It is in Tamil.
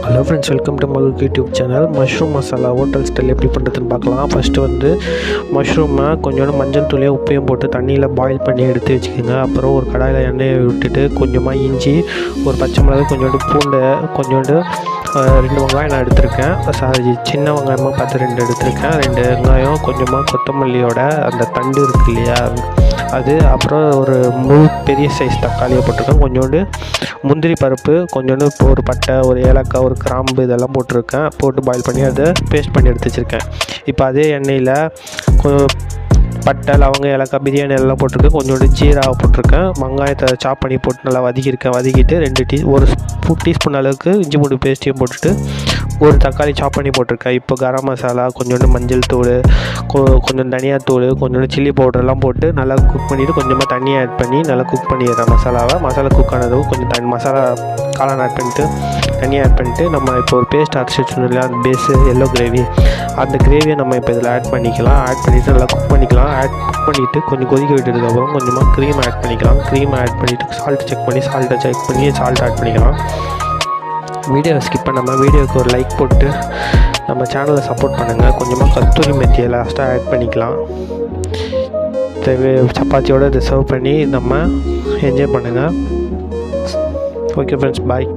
ஹலோ ஃப்ரெண்ட்ஸ், வெல்கம் டு மகுக் YouTube channel. Mushroom masala hotel style எப்படி பண்ணுறதுன்னு பார்க்கலாம். ஃபஸ்ட்டு வந்து மஷ்ரூமை கொஞ்சோண்டு மஞ்சள் தூளையும் உப்பையும் போட்டு தண்ணியில் பாயில் பண்ணி எடுத்து வச்சுக்கோங்க. அப்புறம் ஒரு கடாயில் எண்ணெயை விட்டுட்டு கொஞ்சமாக இஞ்சி, ஒரு பச்சை மிளகு, கொஞ்சோண்டு பூண்டு, கொஞ்சோண்டு 2 வெங்காயம் நான் எடுத்திருக்கேன். சின்ன வெங்காயமாக பார்த்து 2 எடுத்திருக்கேன். 2 வெங்காயம், கொஞ்சமாக கொத்தமல்லியோட அந்த தண்டு இருக்கு இல்லையா அது, அப்புறம் ஒரு முழு பெரிய சைஸ் தக்காளியை போட்டிருக்கேன். கொஞ்சோண்டு முந்திரி பருப்பு, கொஞ்சோண்டு ஒரு பட்டை, ஒரு ஏலக்காய், ஒரு கிராம்பு இதெல்லாம் போட்டிருக்கேன். போட்டு பாயில் பண்ணி அதை பேஸ்ட் பண்ணி எடுத்து வச்சுருக்கேன். இப்போ அதே எண்ணெயில் பட்டை, லவங்கம், ஏலக்காய், பிரியாணி எல்லாம் போட்டிருக்கேன். கொஞ்சோண்டு ஜீராவை போட்டிருக்கேன். வெங்காயத்தை சாப் பண்ணி போட்டு நல்லா வதக்கிட்டு ஒரு டீஸ்பூன் அளவுக்கு இஞ்சி பூண்டு பேஸ்ட்டையும் போட்டுட்டு ஒரு தக்காளி சாப் பண்ணி போட்டிருக்கேன். இப்போ கரம் மசாலா, கொஞ்சோண்டு மஞ்சள் தூள், கொஞ்சம் தனியாத்தூள், கொஞ்சோண்டு சில்லி பவுடர்லாம் போட்டு நல்லா குக் பண்ணிவிட்டு கொஞ்சமாக தண்ணி ஆட் பண்ணி நல்லா குக் பண்ணிடுறேன். மசாலா குக் ஆனதும் கொஞ்சம் மசாலா காளான் ஆட் பண்ணிவிட்டு தண்ணியை ஆட் பண்ணிவிட்டு நம்ம இப்போ ஒரு பேஸ்ட் அரைச்சி வச்சுருந்தோம் இல்லையா, அந்த பேஸு எல்லோ கிரேவி, அந்த கிரேவியை நம்ம இப்போ இதில் ஆட் பண்ணிக்கலாம். ஆட் பண்ணிவிட்டு நல்லா குக் பண்ணிக்கலாம். குக் பண்ணிவிட்டு கொஞ்சம் கொதிக்க விட்டதுக்கப்புறம் கொஞ்சமாக க்ரீம் ஆட் பண்ணிக்கலாம். க்ரீம் ஆட் பண்ணிவிட்டு சால்ட் செக் பண்ணி சால்ட் ஆட் பண்ணிக்கலாம். வீடியோவை ஸ்கிப் பண்ணாமல் வீடியோவுக்கு ஒரு லைக் போட்டு நம்ம சேனலை சப்போர்ட் பண்ணுங்கள். கொஞ்சமாக கஸ்தூரி மெத்தியை லாஸ்ட்டாக ஆட் பண்ணிக்கலாம். சப்பாத்தியோடு இதை சர்வ் பண்ணி நம்ம என்ஜாய் பண்ணுங்கள். ஓகே ஃப்ரெண்ட்ஸ், பாய்.